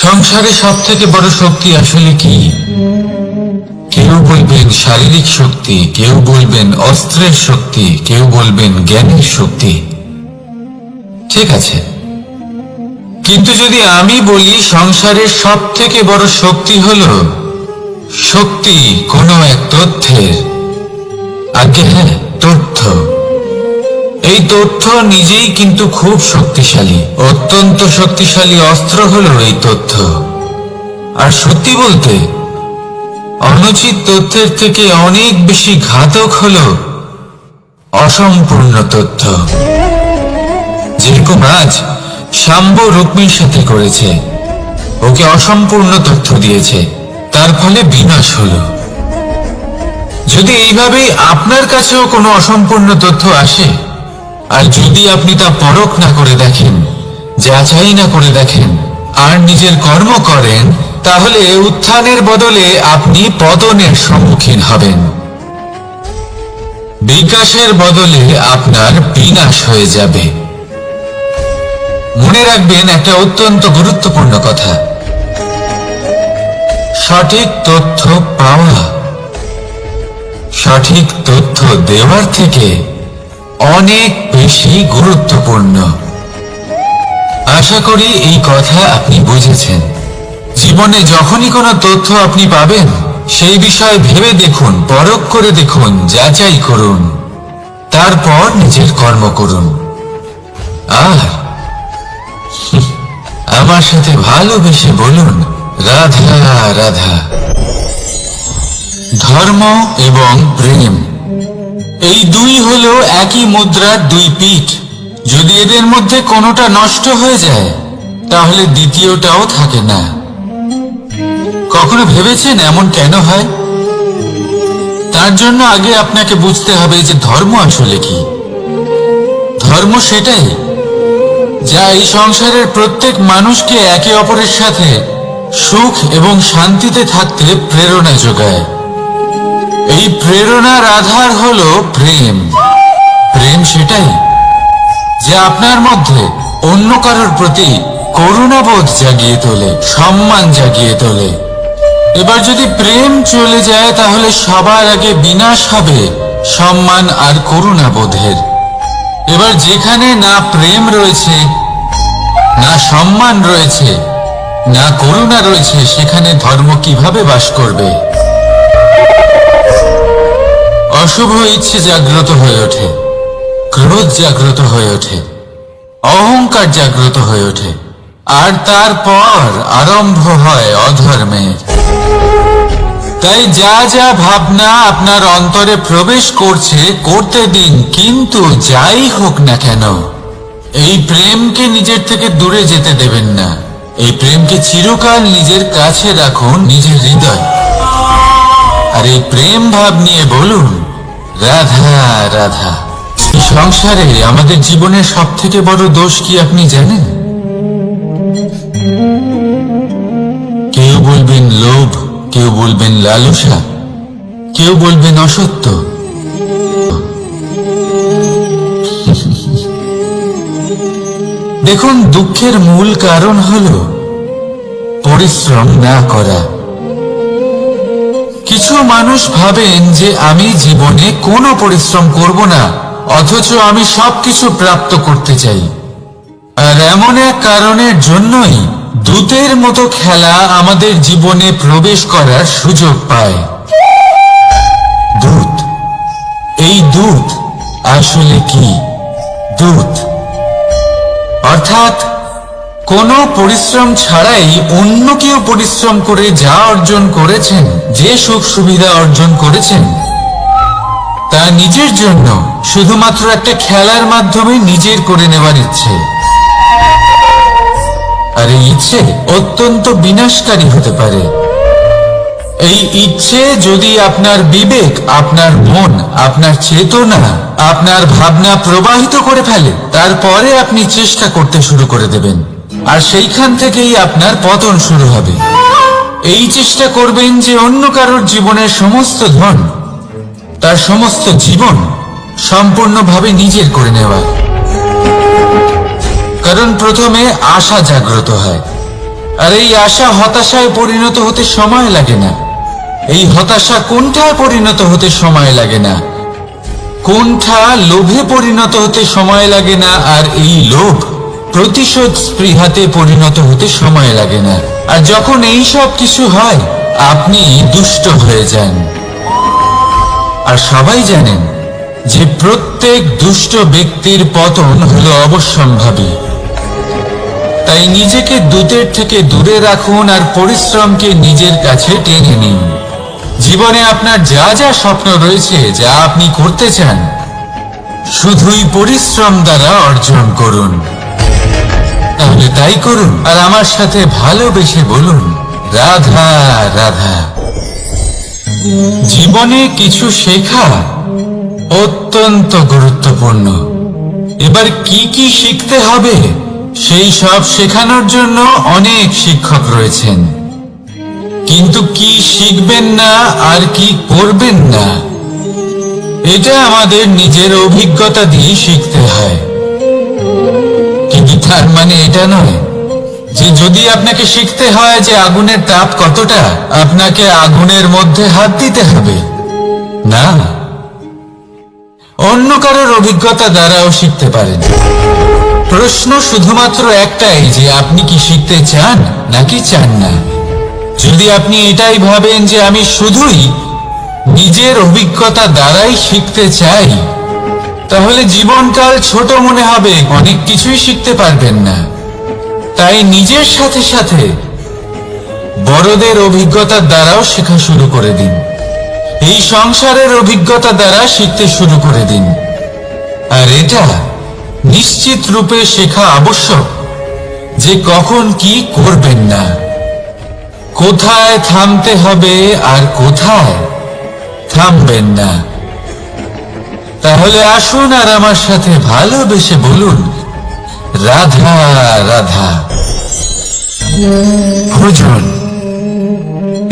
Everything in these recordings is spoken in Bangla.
সংসারে সব থেকে বড় শক্তি আসলে কি? কেউ বলবেন শারীরিক শক্তি, কেউ বলবেন অস্ত্রের শক্তি, কেউ বলবেন জ্ঞানের শক্তি। ঠিক আছে, কিন্তু যদি আমি বলি সংসারের সব থেকে বড় শক্তি হলো শক্তি কোনো এক তথ্যের, আগে হ্যাঁ, তথ্য। এই তথ্য নিজেই কিন্তু খুব শক্তিশালী, অত্যন্ত শক্তিশালী অস্ত্র হলো এই তথ্য। আর সত্যি বলতে অনুচিত তথ্যের থেকে অনেক বেশি ঘাতক হলো অসম্পূর্ণ তথ্য। যেরকম আজ শাম্ব রুক্মির সাথে করেছে, ওকে অসম্পূর্ণ তথ্য দিয়েছে, তার ফলে বিনাশ হলো। যদি এইভাবেই আপনার কাছেও কোনো অসম্পূর্ণ তথ্য আসে, আর যদি আপনি তা পরখ না করে দেখেন, যাচাই না করে দেখেন, আর নিজের কর্ম করেন, তাহলে উত্থানের বদলে আপনি পতনের সম্মুখীন হবেন। বিকাশের বদলে আপনার বিনাশ হয়ে যাবে। মনে রাখবেন একটা অত্যন্ত গুরুত্বপূর্ণ কথা, সঠিক তথ্য পাওয়া সঠিক তথ্য দেওয়ার থেকে অনেক বেশি গুরুত্বপূর্ণ। আশা করি এই কথা আপনি বুঝেছেন। জীবনে যখনই কোনো তথ্য আপনি পাবেন, সেই বিষয়ে ভেবে দেখুন, পরখ করে দেখুন, যাচাই করুন, তারপর নিজের কর্ম করুন। আর আমার সাথে ভালোবেসে বলুন, রাধা রাধা। ধর্ম এবং প্রেম, এই দুই হলো একই মুদ্রার দুই পিঠ। যদি এদের মধ্যে কোনোটা নষ্ট হয়ে যায়, তাহলে দ্বিতীয়টাও থাকে না। কখনো ভেবেছেন এমন কেন হয়? তার জন্য আগে আপনাকে বুঝতে হবে যে ধর্ম আসলে কি। ধর্ম সেটাই যা এই সংসারের প্রত্যেক মানুষকে একে অপরের সাথে সুখ এবং শান্তিতে থাকতে প্রেরণা যোগায়। এই প্রেরণার আধার হলো প্রেম। প্রেম সেটাই যা আপনার মধ্যে অন্য কারোর প্রতি করুণাবোধ জাগিয়ে তোলে, সম্মান জাগিয়ে তোলে। এবার যদি প্রেম চলে যায়, তাহলে সবার আগে বিনাশ হবে সম্মান আর করুণাবোধের। এবার যেখানে না প্রেম রয়েছে, না সম্মান রয়েছে, না করুণা রয়েছে, সেখানে ধর্ম কিভাবে বাস করবে? অশুভ ইচ্ছে জাগ্রত হয়ে ওঠে, ক্রোধ জাগ্রত হয়ে ওঠে, অহংকার জাগ্রত হয়ে ওঠে, আর তারপর আরম্ভ হয় অধর্মের। তাই যা যা ভাবনা আপনার অন্তরে প্রবেশ করছে, করতে দিন, কিন্তু যাই হোক না কেন, এই প্রেমকে নিজের থেকে দূরে যেতে দেবেন না। এই প্রেমকে চিরকাল নিজের কাছে রাখুন, নিজের হৃদয়। আর এই প্রেম ভাব নিয়ে বলুন, রাধা রাধা। এই সংসারে আমাদের জীবনের সব থেকে বড় দোষ কি আপনি জানেন? কেউ বলবেন লোভ, কেউ বলবেন লালসা, কেউ বলবেন অসত্য। দেখুন, দুঃখের মূল কারণ হলো পরিশ্রম না করা। কিছু মানুষ ভাবেন যে আমি জীবনে কোনো পরিশ্রম করব না, অথচ আমি সবকিছু প্রাপ্ত করতে চাই। আর এমন এক কারণের জন্যই দূতের মতো খেলা আমাদের জীবনে প্রবেশ করার সুযোগ পায়। দূত, এই দূত আসলে কি? দূত অর্থাৎ কোনো পরিশ্রম ছাড়াই অন্য কেউ পরিশ্রম করে যা অর্জন করেছেন, যে সুখ সুবিধা অর্জন করেছেন, তা নিজের জন্য শুধুমাত্র একটা খেলার মাধ্যমে নিজের করে নেওয়ার ইচ্ছে। আর এই ইচ্ছে অত্যন্ত বিনাশকারী হতে পারে। এই ইচ্ছে যদি আপনার বিবেক, আপনার মন, আপনার চেতনা, আপনার ভাবনা প্রবাহিত করে ফেলে, তারপরে আপনি চেষ্টা করতে শুরু করে দেবেন, আর সেইখান থেকেই আপনার পতন শুরু হবে। এই চেষ্টা করবেন যে অন্য কারোর জীবনের সমস্ত ধন, তার সমস্ত জীবন সম্পূর্ণভাবে নিজের করে নেওয়া। কারণ প্রথমে আশা জাগ্রত হয়, আর এই আশা হতাশায় পরিণত হতে সময় লাগে না। এই হতাশা কোনটায় পরিণত হতে সময় লাগে না, কোনটা লোভে পরিণত হতে সময় লাগে না, আর এই লোভ প্রতিশোধ স্পৃহাতে পরিণত হতে সময় লাগে না। আর যখন এই সব কিছু হয়, আপনি দুষ্ট হয়ে যান। আর সবাই জানেন যে প্রত্যেক দুষ্ট ব্যক্তির পতন হলো অবশ্যম্ভাবী। তাই নিজেকে দূতের থেকে দূরে রাখুন আর পরিশ্রমকে নিজের কাছে টেনে নিন। জীবনে আপনার যা যা স্বপ্ন রয়েছে, যা আপনি করতে চান, শুধুই পরিশ্রম দ্বারা অর্জন করুন। তাহলে তাই করুন, আর আমার সাথে ভালোবেসে বলুন, রাধা রাধা। জীবনে কিছু শেখা অত্যন্ত গুরুত্বপূর্ণ। এবার কি কি শিখতে হবে, সেই সব শেখানোর জন্য অনেক শিক্ষক রয়েছেন। কিন্তু কি শিখবেন না আর কি করবেন না, এটা আমাদের নিজের অভিজ্ঞতা দিয়ে শিখতে হয়। কিন্তু তার মানে এটা নয় যে যদি আপনাকে শিখতে হয় যে আগুনের তাপ কতটা, আপনাকে আগুনের মধ্যে হাত দিতে হবে। না, অন্য কারোর অভিজ্ঞতা দ্বারাও শিখতে পারেন। প্রশ্ন শুধুমাত্র একটাই যে আপনি কি শিখতে চান নাকি চান না। যদি আপনি এটাই ভাবেন যে আমি শুধুই নিজের অভিজ্ঞতা দ্বারাই শিখতে চাই, তাহলে জীবনকাল ছোট মনে হবে, অনেক কিছুই শিখতে পারবেন না। তাই নিজের সাথে সাথে বড়দের অভিজ্ঞতার দ্বারাও শেখা শুরু করে দিন। এই সংসারের অভিজ্ঞতা দ্বারা শিখতে শুরু করে দিন। আর এটা নিশ্চিত রূপে শেখা আবশ্যক যে কখন কি করবেন না, কোথায় থামতে হবে আর কোথায় থামবেন না। তাহলে আসুন আর আমার সাথে ভালোবেসে বলুন, রাধা রাধা। ভোজন।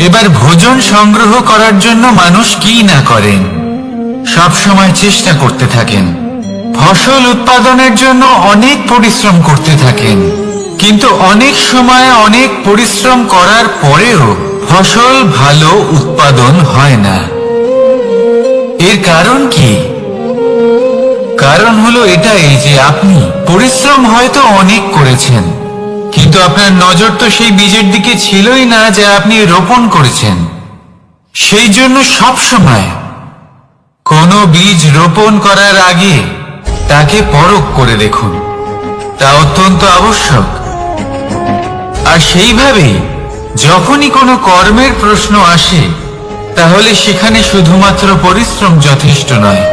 এবার ভোজন সংগ্রহ করার জন্য মানুষ কি না করেন, সব সময় চেষ্টা করতে থাকেন। ফসল উৎপাদনের জন্য অনেক পরিশ্রম করতে থাকেন, কিন্তু অনেক সময় অনেক পরিশ্রম করার পরেও ফসল ভালো উৎপাদন হয় না। এর কারণ কি? কারণ হলো এটাই যে আপনি পরিশ্রম হয়তো অনেক করেছেন, কিন্তু আপনার নজর তো সেই বীজের দিকে ছিলই না যা আপনি রোপণ করেছেন। সেই জন্য সব সময় কোনো বীজ রোপণ করার আগে তাকে পরখ করে দেখুন, তা অত্যন্ত আবশ্যক। আর সেইভাবেই যখনই কোনো কর্মের প্রশ্ন আসে, তাহলে সেখানে শুধুমাত্র পরিশ্রম যথেষ্ট নয়।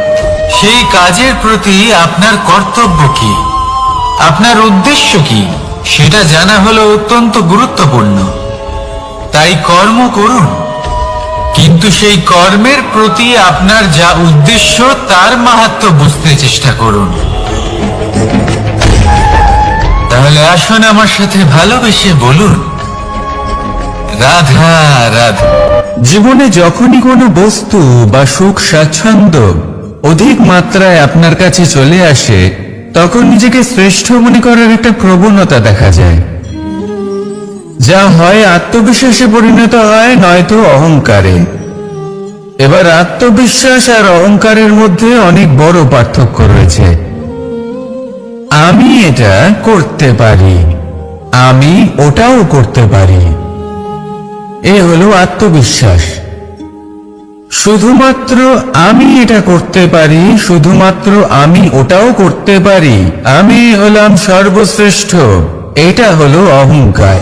সেই কাজের প্রতি আপনার কর্তব্য কি, আপনার উদ্দেশ্য কি, সেটা জানা হলো অত্যন্ত গুরুত্বপূর্ণ। তাই কর্ম করুন, কিন্তু সেই কর্মের প্রতি আপনার যা উদ্দেশ্য তার মাহাত্ম্য বুঝতে চেষ্টা করুন। তাহলে আসুন আমার সাথে ভালোবেসে বলুন, রাধা রাধা। জীবনে যখনই কোনো বস্তু বা সুখ স্বাচ্ছন্দ্য অধিক মাত্রায় আপনার কাছে চলে আসে, তখন নিজেকে শ্রেষ্ঠ মনে করার একটা প্রবণতা দেখা যায়, যা হয় আত্মবিশ্বাসে পরিণত হয়, নয়তো অহংকারে। এবার আত্মবিশ্বাস আর অহংকারের মধ্যে অনেক বড় পার্থক্য রয়েছে। আমি এটা করতে পারি, আমি ওটাও করতে পারি, এ হলো আত্মবিশ্বাস। শুধুমাত্র আমি এটা করতে পারি, শুধুমাত্র আমি ওটাও করতে পারি, আমি হলাম সর্বশ্রেষ্ঠ, এটা হলো অহংকার।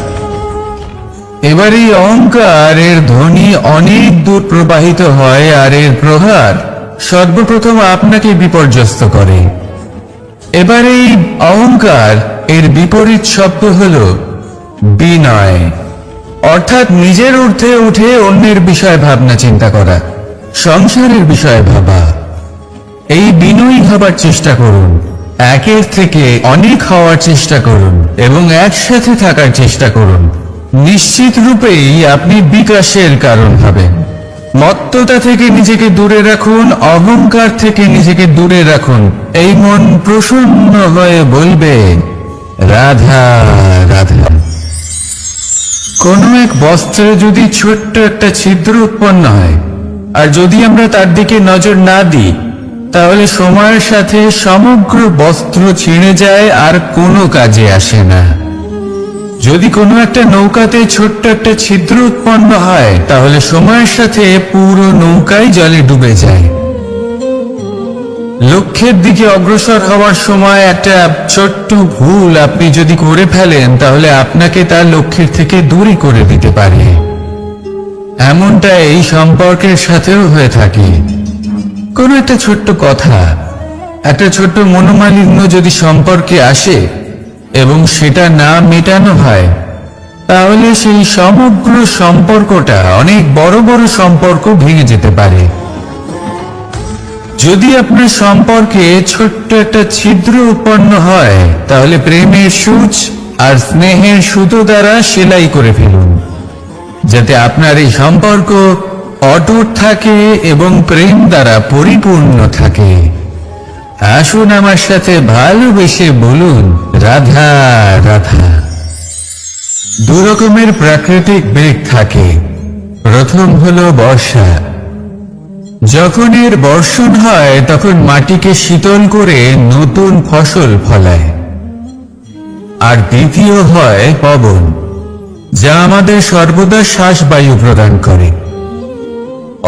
এবার এই অহংকার এর ধ্বনি অনেক দূর প্রবাহিত হয়, আর এর প্রহার সর্বপ্রথম আপনাকে বিপর্যস্ত করে। এবার এই অহংকার এর বিপরীত শব্দ হলো বিনয়, অর্থাৎ নিজের ঊর্ধ্বে উঠে অন্যের বিষয়ে ভাবনা চিন্তা করা, সংসারের বিষয়ে ভাবা। এই বিনয়ী হবার চেষ্টা করুন, একের থেকে অনেক হওয়ার চেষ্টা করুন এবং একসাথে থাকার চেষ্টা করুন। নিশ্চিত রূপেই আপনি বিকাশের কারণ হবেন। মত্ততা থেকে নিজেকে দূরে রাখুন, অহংকার থেকে নিজেকে দূরে রাখুন। এই মন প্রসন্ন হয়ে বলবে, রাধা রাধা। কোনো এক বস্ত্রে যদি ছোট্ট একটা ছিদ্র উৎপন্ন হয়, আর যদি আমরা তার দিকে নজর না দিই, তাহলে সময়ের সাথে সমগ্র বস্ত্র ছিঁড়ে যায় আর কোনো কাজে আসে না। যদি কোনো একটা নৌকাতে ছোট্ট একটা ছিদ্র উৎপন্ন হয়, তাহলে সময়ের সাথে পুরো নৌকাই জলে ডুবে যায়। লক্ষ্যের দিকে অগ্রসর হওয়ার সময় একটা ছোট্ট ভুল আপনি যদি করে ফেলেন, তাহলে আপনাকে তার লক্ষ্যের থেকে দূরে করে দিতে পারে। এমনটা এই সম্পর্কের সাথেও হয়ে থাকে। কোনো একটা ছোট্ট কথা, একটা ছোট্ট মনোমালিন্য যদি সম্পর্কে আসে এবং সেটা না মেটানো হয়, তাহলে সেই সমগ্র সম্পর্কটা অনেক বড় বড় সম্পর্ক ভেঙে যেতে পারে। যদি আপনার সম্পর্কে ছোট্ট একটা ছিদ্র উৎপন্ন হয়, তাহলে প্রেমের সূচ আর স্নেহের সুতো দ্বারা সেলাই করে ফেলুন, যাতে আপনার এই সম্পর্ক অটুট থাকে এবং প্রেম দ্বারা পরিপূর্ণ থাকে। আসুন আমার সাথে ভালোবেসে বলুন, রাধা রাধা। দু রকমের প্রাকৃতিক বেগ থাকে। প্রথম হলো বর্ষা। যখন এর বর্ষণ হয়, তখন মাটিকে শীতল করে নতুন ফসল ফলায়। আর দ্বিতীয় হয় পবন, যা আমাদের সর্বদা শ্বাসবায়ু প্রদান করে।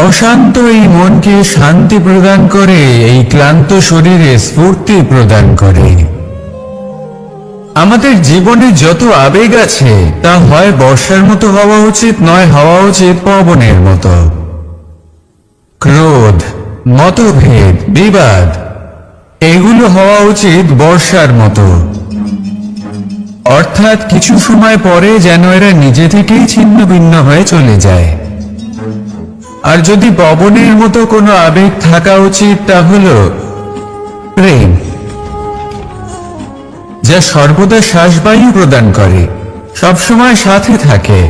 অশান্ত এই মনকে শান্তি প্রদান করে, এই ক্লান্ত শরীরে স্ফূর্তি প্রদান করে। আমাদের জীবনে যত আবেগ আছে, তা হয় বর্ষার মতো হওয়া উচিত, নয় হওয়া উচিত পবনের মতো। ক্রোধ, মতভেদ, বিবাদ, এগুলো হওয়া উচিত বর্ষার মতো। অর্থাৎ কিছু সময় পরে যেন এরা নিজে থেকেই ছিন্ন ভিন্ন হয়ে চলে যায়। আর যদি পবনের মতো কোনো আবেগ থাকা উচিত, তা হল প্রেম, যা সর্বদা শ্বাসবায়ু প্রদান করে, সবসময় সাথে থাকে।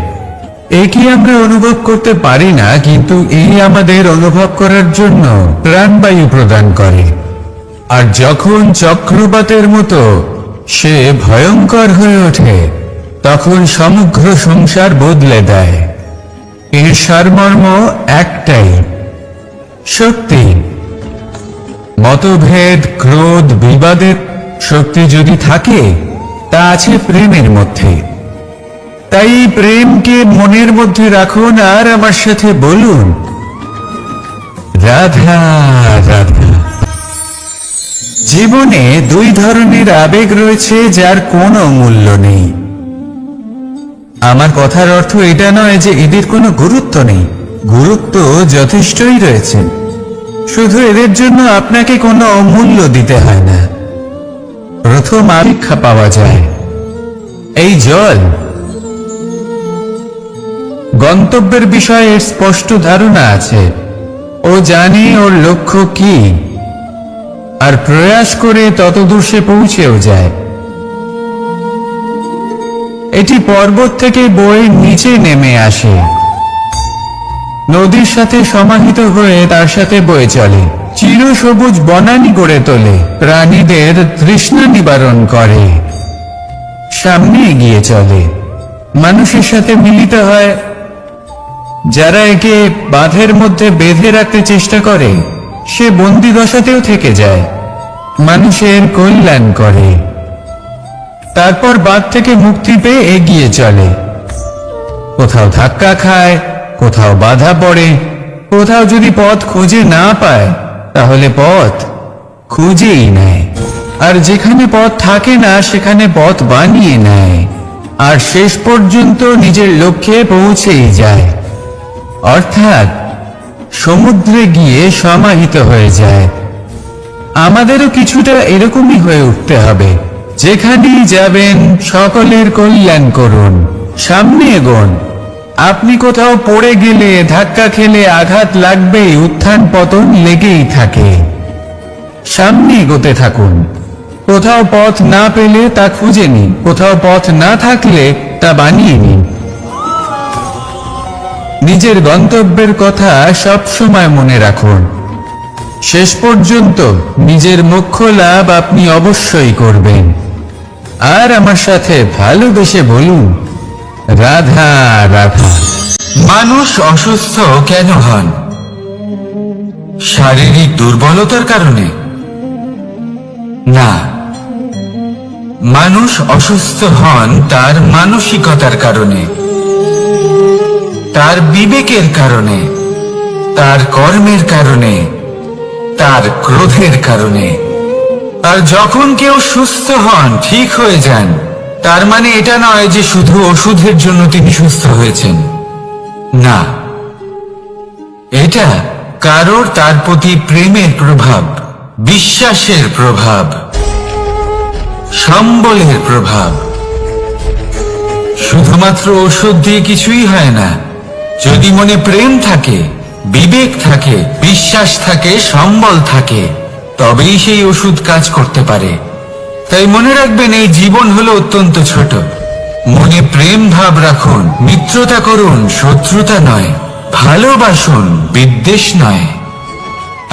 একে আমরা অনুভব করতে পারি না, কিন্তু এই আমাদের অনুভব করার জন্য প্রাণবায়ু প্রদান করে। আর যখন চক্রবাতের মতো সে ভয়ঙ্কর হয়ে ওঠে, তখন সমগ্র সংসার বদলে দেয়। এর সারমর্ম একটাই, শক্তি। মতভেদ, ক্রোধ, বিবাদের শক্তি যদি থাকে, তা আছে প্রেমের মধ্যে। তাই প্রেমকে মনের মধ্যে রাখুন আর আমার সাথে বলুন, রাধা রাধা। জীবনে দুই ধরনের আবেগ রয়েছে, যার কোনো মূল্য নেই। আমার কথার অর্থ এটা নয় যে এদের কোনো গুরুত্ব নেই। গুরুত্ব যথেষ্টই রয়েছে, শুধু এদের জন্য আপনাকে কোনো মূল্য দিতে হয় না। প্রথম আবেক্ষা পাওয়া যায় এই জল। গন্তব্যের বিষয়ে এর স্পষ্ট ধারণা আছে। ও জানে ওর লক্ষ্য কি, আর প্রয়াস করে ততদূর সে পৌঁছেও যায়। এটি পর্বত থেকে বয়ে নিচে নেমে আসে, নদীর সাথে সমাহিত হয়ে তার সাথে বয়ে চলে, চিরসবুজ বনানী গড়ে তোলে, প্রাণীদের তৃষ্ণা নিবারণ করে, সামনে এগিয়ে চলে, মানুষের সাথে মিলিত হয়। যারা একে বাঁধের মধ্যে বেঁধে রাখতে চেষ্টা করে, সে বন্দি দশাতেও থেকে যায়, মানুষের কল্যাণ করে। তারপর বাঁধ থেকে মুক্তি পেয়ে এগিয়ে চলে। কোথাও ধাক্কা খায়, কোথাও বাধা পড়ে, কোথাও যদি পথ খুঁজে না পায়, তাহলে পথ খুঁজেই নেয়। আর যেখানে পথ থাকে না, সেখানে পথ বানিয়ে নেয়, আর শেষ পর্যন্ত নিজের লক্ষ্যে পৌঁছেই যায়। অর্থাৎ সমুদ্রে গিয়ে সমাহিত হয়ে যায়। আমাদেরও কিছুটা এরকমই হয়ে উঠতে হবে। যেখানেই যাবেন, সকলের কল্যাণ করুন, সামনে এগোন। আপনি কোথাও পড়ে গেলে, ধাক্কা খেলে আঘাত লাগবেই, উত্থান পতন লেগেই থাকে। সামনে এগোতে থাকুন। কোথাও পথ না পেলে তা খুঁজে নিন, কোথাও পথ না থাকলে তা বানিয়ে নিন। নিজের গন্তব্যের কথা সব সময় মনে রাখুন। শেষ পর্যন্ত নিজের মোক্ষ লাভ আপনি অবশ্যই করবেন। আর আমার সাথে ভালোবেসে বলুন, রাধা রাধা। মানুষ অসুস্থ কেন হন? শারীরিক দুর্বলতার কারণে? না, মানুষ অসুস্থ হন তার মানসিকতার কারণে, তার বিবেকের কারণে, তার কর্মের কারণে, তার ক্রোধের কারণে। আর যখন কেউ সুস্থ হন, ঠিক হয়ে যান, তার মানে এটা নয় যে শুধু ওষুধের জন্য তিনি সুস্থ হয়েছেন। না, এটা কারোর তার প্রতি প্রেমের প্রভাব, বিশ্বাসের প্রভাব, সম্বলের প্রভাব। শুধুমাত্র ওষুধ দিয়ে কিছুই হয় না। যদি মনে প্রেম থাকে, বিবেক থাকে, বিশ্বাস থাকে, সম্বল থাকে, তবেই সেই ওষুধ কাজ করতে পারে। তাই মনে রাখবেন, এই জীবন হলো অত্যন্ত ছোট। মনে প্রেম ভাব রাখুন, মিত্রতা করুন, শত্রুতা নয়। ভালোবাসুন, বিদ্বেষ নয়।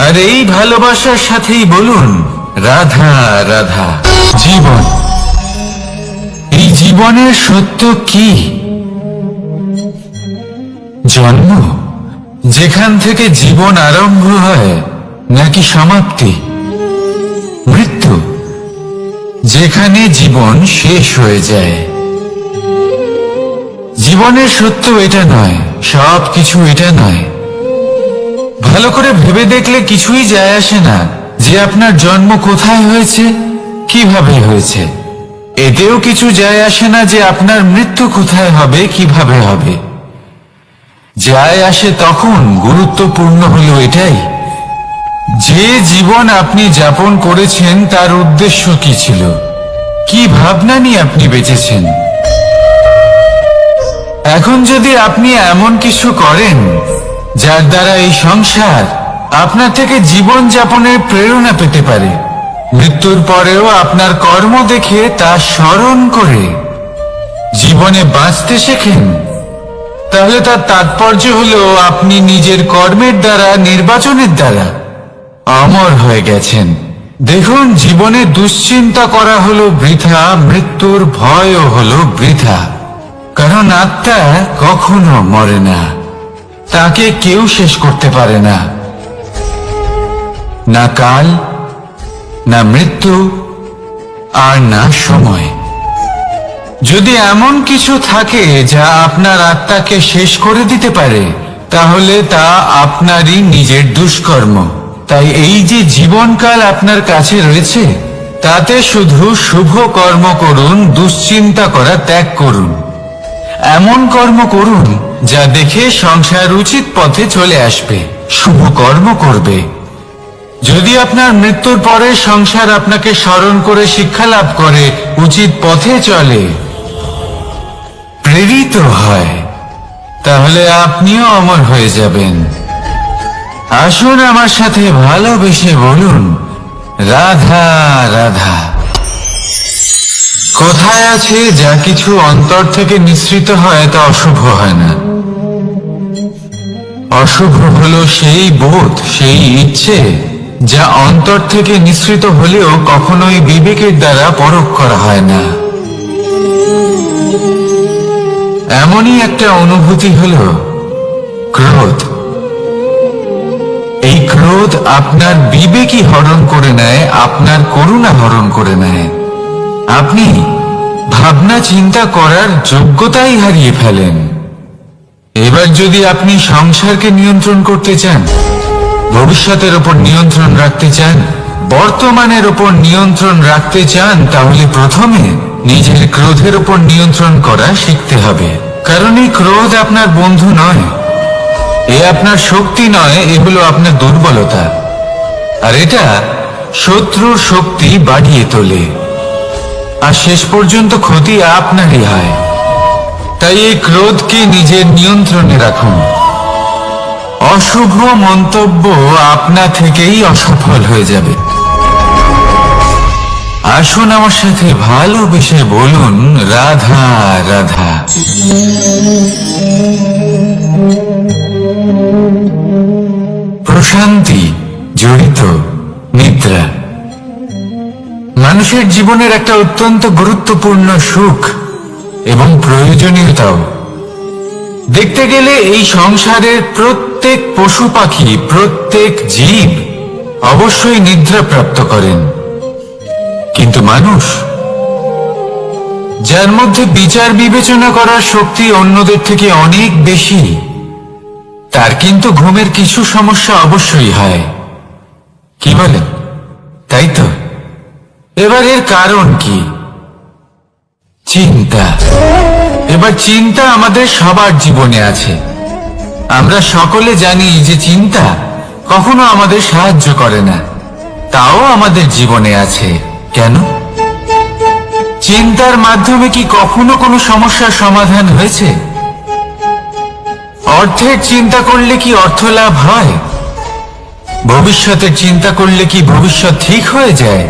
আর এই ভালোবাসার সাথেই বলুন রাধা রাধা। জীবন, এই জীবনের সত্য কি? জন্ম, যেখান থেকে জীবন আরম্ভ হয়, নাকি সমাপ্তি? মৃত্যু, যেখানে জীবন শেষ হয়ে যায়। জীবনের সত্য এটা নয়, সবকিছু এটা নয়। ভালো করে ভেবে দেখলে কিছুই যায় আসে না যে আপনার জন্ম কোথায় হয়েছে, কিভাবে হয়েছে। এতেও কিছু যায় আসে না যে আপনার মৃত্যু কোথায় হবে, কিভাবে হবে। যায় আসে তখন, গুরুত্বপূর্ণ হলো এটাই, যে জীবন আপনি যাপন করেছেন তার উদ্দেশ্য কি ছিল, কি ভাবনা নিয়ে আপনি বেঁচেছেন। এখন যদি আপনি এমন কিছু করেন যার দ্বারা এই সংসার আপনার থেকে জীবন যাপনের প্রেরণা পেতে পারে, মৃত্যুর পরেও আপনার কর্ম দেখে তা স্মরণ করে জীবনে বাঁচতে শেখেন, তাহলে তার তাৎপর্য হলো আপনি নিজের কর্মের দ্বারা, নির্বাচনের দ্বারা অমর হয়ে গেছেন। দেখুন, জীবনে দুশ্চিন্তা করা হলো বৃথা, মৃত্যুর ভয়ও হলো বৃথা। কারণ আত্মা কখনো মরে না, তাকে কেউ শেষ করতে পারে না। না কাল, না মৃত্যু, আর না সময়। যদি এমন কিছু থাকে যা আপনার আত্মাকে শেষ করে দিতে পারে, তাহলে তা আপনারই নিজের দুষ্কর্ম। তাই এই যে জীবনকাল আপনার কাছে রয়েছে, তাতে শুধু শুভ কর্ম করুন, দুশ্চিন্তা করা ত্যাগ করুন। এমন কর্ম করুন যা দেখে সংসার উচিত পথে চলে আসবে, শুভ কর্ম করবে। যদি আপনার মৃত্যুর পরে সংসার আপনাকে স্মরণ করে শিক্ষা লাভ করে, উচিত পথে চলে, প্রেরিত হয়, তাহলে আপনিও অমর হয়ে যাবেন। আসুন আমার সাথে ভালোবেসে বলুন রাধা রাধা। কথায় আছে, যা কিছু অন্তর থেকে নিঃসৃত হয় তা অশুভ হয় না। অশুভ হলো সেই বোধ, সেই ইচ্ছে যা অন্তর থেকে নিঃসৃত হলেও কখনোই বিবেকের দ্বারা পরখ করা হয় না। এমনই একটা অনুভূতি হলো ক্রোধ। এই ক্রোধ আপনার বিবেকই হরণ করে নেয়, আপনার করুণা হরণ করে নেয়। আপনি ভাবনা চিন্তা করার যোগ্যতাই হারিয়ে ফেলেন। এবার যদি আপনি সংসারকে নিয়ন্ত্রণ করতে চান, ভবিষ্যতের উপর নিয়ন্ত্রণ রাখতে চান, বর্তমানের উপর নিয়ন্ত্রণ রাখতে চান, তাহলে প্রথমে নিজের ক্রোধের উপর নিয়ন্ত্রণ করা শিখতে হবে। কারণ এই ক্রোধ আপনার বন্ধু নয়, এ আপনার শক্তি নয়, এ হলো আপনার দুর্বলতা। আর এটা শত্রুর শক্তি বাড়িয়ে তোলে, আর শেষ পর্যন্ত ক্ষতি আপনারই হয়। তাই এই ক্রোধকে নিজের নিয়ন্ত্রণে রাখুন। অশুভ মন্তব্য আপনা থেকেই অসফল হয়ে যাবে। আসুন আমার সাথে ভালোবেসে বলুন রাধা রাধা। প্রশান্তি জড়িত নিদ্রা মানুষের জীবনের একটা অত্যন্ত গুরুত্বপূর্ণ সুখ। এবং প্রয়োজনীয়তাও। দেখতে গেলে এই সংসারের প্রত্যেক পশু পাখি, প্রত্যেক জীব অবশ্যই নিদ্রা প্রাপ্ত করেন, কিন্তু মানুষ, যার মধ্যে বিচার বিবেচনা করার শক্তি অন্যদের থেকে অনেক বেশি, তার কিন্তু ঘুমের কিছু সমস্যা অবশ্যই হয়। কি বলেন? তাই তো। এবার এর কারণ কি? চিন্তা। এবার চিন্তা আমাদের সবার জীবনে আছে। আমরা সকলে জানি যে চিন্তা কখনো আমাদের সাহায্য করে না, তাও আমাদের জীবনে আছে। কেন? চিন্তার মাধ্যমে কি কখনো কোনো সমস্যার সমাধান হয়েছে? অর্থের চিন্তা করলে কি অর্থ লাভ হয়? ভবিষ্যতের চিন্তা করলে কি ভবিষ্যৎ ঠিক হয়ে যায়?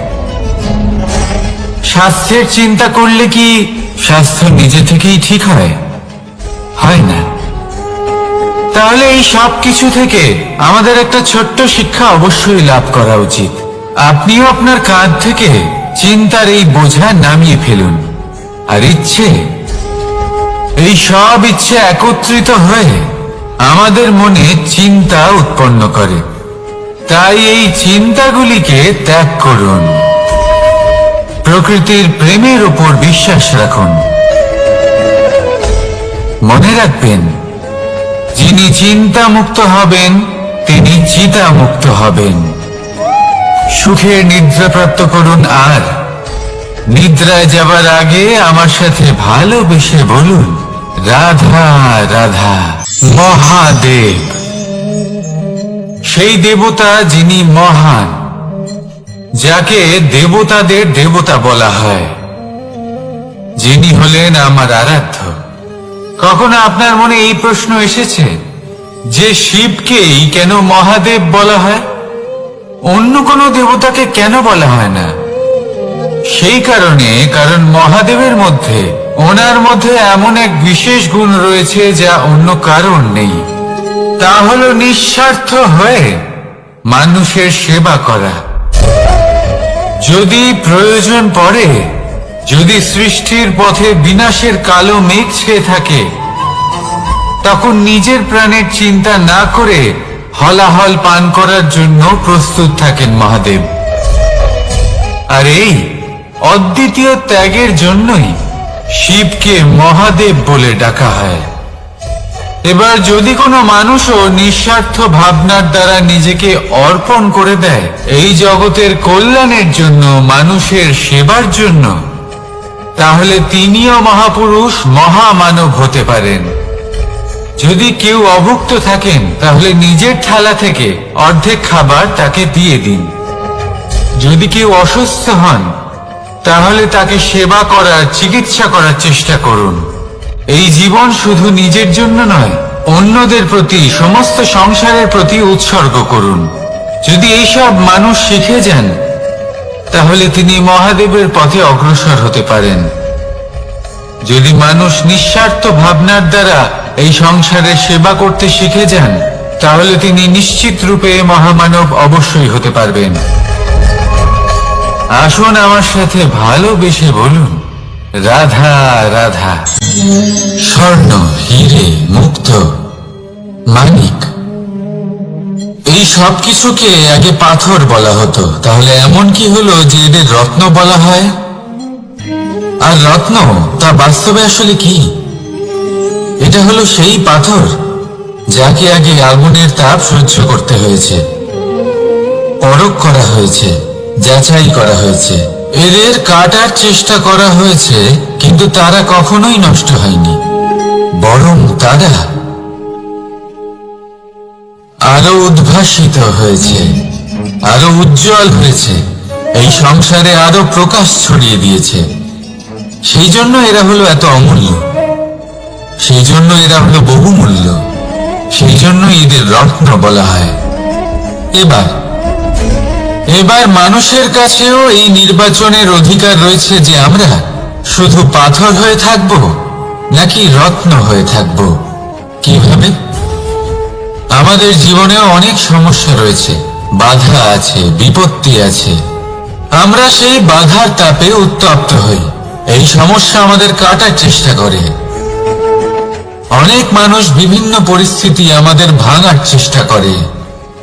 স্বাস্থ্যের চিন্তা করলে কি স্বাস্থ্য নিজে থেকেই ঠিক হয়? হয় না। তাহলে এই সব কিছু থেকে আমাদের একটা ছোট্ট শিক্ষা অবশ্যই লাভ করা উচিত। আপনিও আপনার কাঁধ থেকে চিন্তার এই বোঝা নামিয়ে ফেলুন। আর ইচ্ছে, এই সব ইচ্ছে একত্রিত হয়ে আমাদের মনে চিন্তা উৎপন্ন করে। তাই এই চিন্তাগুলিকে ত্যাগ করুন। প্রকৃতির প্রেমের উপর বিশ্বাস রাখুন। মনে রাখবেন, যিনি চিন্তা মুক্ত হবেন তিনি চিতা মুক্ত হবেন। সুখের নিদ্রা প্রাপ্ত করুন, আর নিদ্রায় যাবার আগে আমার সাথে ভালোবেসে বলুন, রাধা রাধা। মহাদেব, সেই দেবতা যিনি মহান, যাকে দেবতাদের দেবতা বলা হয়, যিনি হলেন আমার আরাধ্য। কখনো আপনার মনে এই প্রশ্ন এসেছে যে শিবকেই কেন মহাদেব বলা হয়, অন্য কোনো দেবতাকে কেন বলা হয় না? সেই কারণ মহাদেবের মধ্যে, ওনার মধ্যে এমন এক বিশেষ গুণ রয়েছে যা অন্য কারণ নেই। তা হলো নিঃস্বার্থ হয়ে মানুষের সেবা করা। যদি প্রয়োজন পড়ে, যদি সৃষ্টির পথে বিনাশের কালো মেঘ ছেয়ে থাকে, তখন নিজের প্রাণের চিন্তা না করে হলাহল পান করার জন্য প্রস্তুত থাকেন মহাদেব। আর এই অদ্বিতীয় ত্যাগের জন্যই শিবকে মহাদেব বলে ডাকা হয়। এবার যদি কোনো মানুষও নিঃস্বার্থ ভাবনার দ্বারা নিজেকে অর্পণ করে দেয় এই জগতের কল্যাণের জন্য, মানুষের সেবার জন্য, তাহলে তিনিও মহাপুরুষ, মহামানব হতে পারেন। যদি কেউ অভুক্ত থাকেন, তাহলে নিজের থালা থেকে অর্ধেক খাবার তাকে দিয়ে দিন। যদি কেউ অসুস্থ হন, তাহলে তাকে সেবা করার, চিকিৎসা করার চেষ্টা করুন। এই জীবন শুধু নিজের জন্য নয়, অন্যদের প্রতি, সমস্ত সংসারের প্রতি উৎসর্গ করুন। যদি এইসব মানুষ শিখে যান, তাহলে তিনি মহাদেবের পথে অগ্রসর হতে পারেন। যদি মানুষ নিঃস্বার্থ ভাবনার দ্বারা এই সংসারের সেবা করতে শিখে যান, তাহলে তিনি নিশ্চিত রূপে মহামানব অবশ্যই হতে পারবেন। আসুন আমার সাথে ভালোবেসে বলুন, রাধা রাধা। স্বর্ণ, হিরে, মুক্ত, মানিক, এই সব কিছুকে আগে পাথর বলা হতো। তাহলে এমন কি হলো যে এদের রত্ন বলা হয়? আর রত্ন তা বাস্তবে আসলে কি? এটা হলো সেই পাথর যাকে আগে আগুনের তাপ সহ্য করতে হয়েছে, পরখ করা হয়েছে, যাচাই করা হয়েছে, এদের কাটার চেষ্টা করা হয়েছে, কিন্তু তারা কখনোই নষ্ট হয়নি, বরং তারা আরো উদ্ভাসিত হয়েছে, আরো উজ্জ্বল হয়েছে, এই সংসারে আরো প্রকাশ ছড়িয়ে দিয়েছে। সেই জন্য এরা হলো এত অমূল্য, সেই জন্য এরা হলো বহুমূল্য, সেই জন্য এদের রত্ন বলা হয়। এবার মানুষের কাছেও এই নির্বাচনের অধিকার রয়েছে যে আমরা শুধু পাথর হয়ে থাকব নাকি রত্ন হয়ে থাকব। কিভাবে? আমাদের জীবনেও অনেক সমস্যা রয়েছে, বাধা আছে, বিপত্তি আছে। আমরা সেই বাধার তাপে উত্তপ্ত হই, এই সমস্যা আমাদের কাটার চেষ্টা করে। অনেক মানুষ বিভিন্ন পরিস্থিতি আমাদের ভাঙার চেষ্টা করে,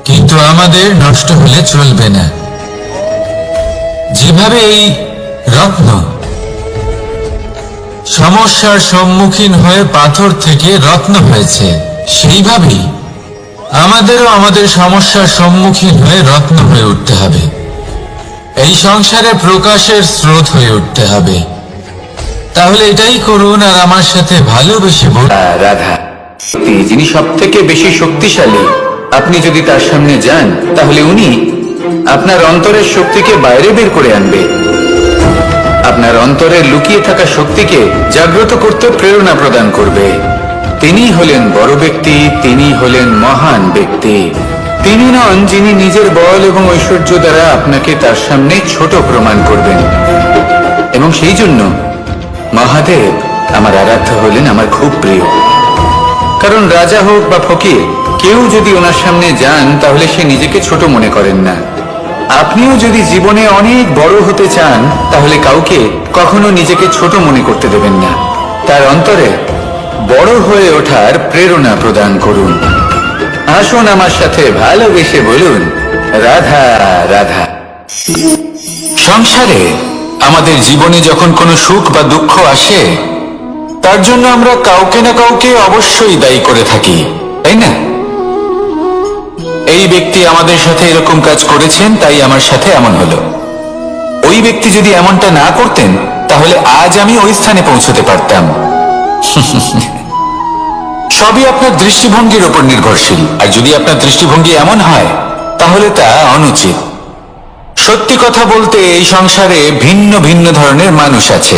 কিন্তু আমাদের নষ্ট হলে চলবে না। যেভাবে এই রত্ন সমস্যার সম্মুখীন হয়ে পাথর থেকে রত্ন হয়েছে, সেইভাবেই আমাদেরও আমাদের সমস্যার সম্মুখীন হয়ে রত্ন হয়ে উঠতে হবে। এই সংসারে প্রকাশের স্রোত হয়ে উঠতে হবে। তাহলে এটাই করুন আর আমার সাথে ভালোবেসে বলুন। রাধা, যিনি সব থেকে বেশি শক্তিশালী, আপনি যদি তার সামনে যান তাহলে উনি আপনার অন্তরের শক্তিকে বাইরে বের করে আনবে। আপনার অন্তরের লুকিয়ে থাকা শক্তিকে জাগ্রত করতে প্রেরণা প্রদান করবে। তিনি হলেন বড় ব্যক্তি, তিনি হলেন মহান ব্যক্তি। তিনি নন যিনি নিজের বল এবং ঐশ্বর্য দ্বারা আপনাকে তার সামনে ছোট প্রমাণ করবেন। এবং সেই জন্য মহাদেব আমার আরাধ্য হলেন আমার খুব প্রিয়। কারণ রাজা হোক বা ফকির, কেউ যদি ওনার সামনে যান তাহলে সে নিজেকে ছোট মনে করেন না। আপনিও যদি জীবনে অনেক বড় হতে চান তাহলে কাউকে কখনো নিজেকে ছোট মনে করতে দেবেন না। তার অন্তরে বড় হয়ে ওঠার প্রেরণা প্রদান করুন। আসুন আমার সাথে ভালোবেসে বলুন, রাধা রাধা। সংসারে আমাদের জীবনে যখন কোনো সুখ বা দুঃখ আসে, তার জন্য আমরা কাউকে না কাউকে অবশ্যই দায়ী করে থাকি, তাই না? এই ব্যক্তি আমাদের সাথে এরকম কাজ করেছেন, তাই আমার সাথে এমন হলো। ওই ব্যক্তি যদি এমনটা না করতেন তাহলে আজ আমি ওই স্থানে পৌঁছতে পারতাম। সবই আপনার দৃষ্টিভঙ্গির উপর নির্ভরশীল। আর যদি আপনার দৃষ্টিভঙ্গি এমন হয় তাহলে তা অনুচিত। সত্যি কথা বলতে এই সংসারে ভিন্ন ভিন্ন ধরনের মানুষ আছে।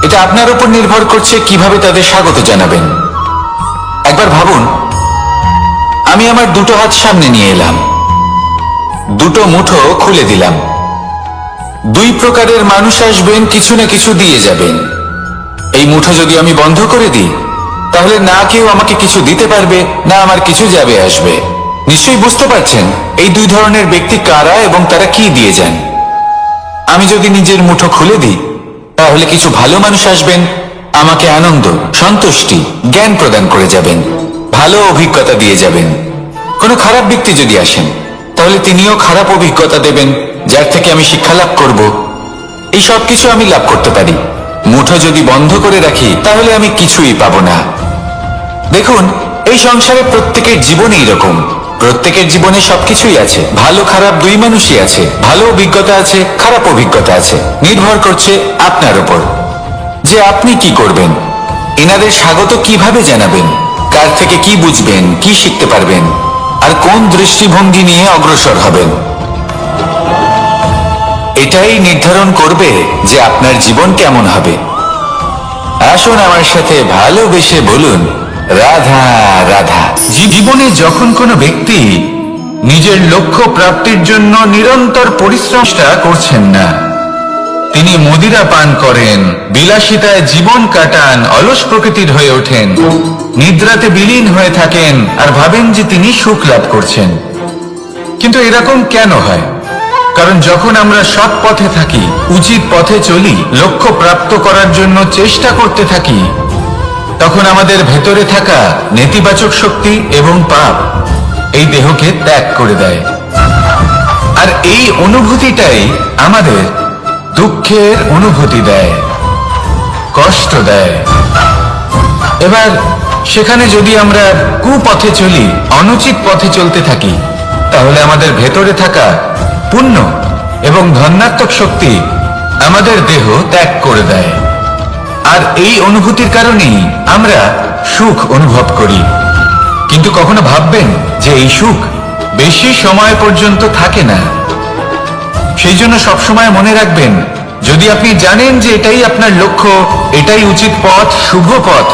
এটা আপনার উপর নির্ভর করছে কিভাবে তাদের স্বাগত জানাবেন। একবার ভাবুন, আমি আমার দুটো হাত সামনে নিয়ে এলাম, দুটো মুঠো খুলে দিলাম। দুই প্রকারের মানুষ আসবেন, কিছু না কিছু দিয়ে যাবেন। এই মুঠো যদি আমি বন্ধ করে দিই তাহলে না কেউ আমাকে কিছু দিতে পারবে, না আমার কিছু যাবে আসবে। নিশ্চয়ই বুঝতে পারছেন এই দুই ধরনের ব্যক্তি কারা এবং তারা কি দিয়ে যান। আমি যদি নিজের মুঠো খুলে দিই তাহলে কিছু ভালো মানুষ আসবেন, আমাকে আনন্দ, সন্তুষ্টি, জ্ঞান প্রদান করে যাবেন, ভালো অভিজ্ঞতা দিয়ে যাবেন। কোনো খারাপ ব্যক্তি যদি আসেন তাহলে তিনিও খারাপ অভিজ্ঞতা দেবেন, যার থেকে আমি শিক্ষা লাভ করব। এই সব কিছু আমি লাভ করতে পারি। মুঠো যদি বন্ধ করে রাখি তাহলে আমি কিছুই পাবো না। দেখুন, এই সংসারে প্রত্যেকের জীবনে এরকম। প্রত্যেকের জীবনে সবকিছুই আছে, ভালো খারাপ দুই মানুষই আছে। ভালো অভিজ্ঞতা আছে, খারাপ অভিজ্ঞতা আছে। নির্ভর করছে আপনার উপর যে আপনি কি করবেন, এনাদের স্বাগত কিভাবে জানাবেন, কার থেকে কি বুঝবেন, কি শিখতে পারবেন, আর কোন দৃষ্টিভঙ্গি নিয়ে অগ্রসর হবেন। এটাই নির্ধারণ করবে যে আপনার জীবন কেমন হবে। আসুন আমার সাথে ভালোবেসে বলুন, রাধা রাধা। জীবনে যখন কোনো ব্যক্তি নিজের লক্ষ্য প্রাপ্তির জন্য নিরন্তর পরিশ্রমটা করছেন না, তিনি মদিরা পান করেন, বিলাসিতায় জীবন কাটান, অলস প্রকৃতির হয়ে ওঠেন, নিদ্রাতে বিলীন হয়ে থাকেন আর ভাবেন যে তিনি সুখ লাভ করছেন। কিন্তু এরকম কেন হয়? কারণ যখন আমরা সৎ পথে থাকি, উচিত পথে চলি, লক্ষ্য প্রাপ্ত করার জন্য চেষ্টা করতে থাকি, তখন আমাদের ভেতরে থাকা নেতিবাচক শক্তি এবং পাপ এই দেহকে ত্যাগ করে দেয়। আর এই অনুভূতিটাই আমাদের দুঃখের অনুভূতি দেয়, কষ্ট দেয়। এবার সেখানে যদি আমরা কুপথে চলি, অনুচিত পথে চলতে থাকি, তাহলে আমাদের ভেতরে থাকা পুণ্য এবং ধনাত্মক শক্তি আমাদের দেহ ত্যাগ করে দেয়। আর এই অনুভূতির কারণেই আমরা সুখ অনুভব করি। কিন্তু কখনো ভাববেন যে এই সুখ বেশি সময় পর্যন্ত থাকে না। সেই জন্য সবসময় মনে রাখবেন, যদি আপনি জানেন যে এটাই আপনার লক্ষ্য, এটাই উচিত পথ, শুভ পথ,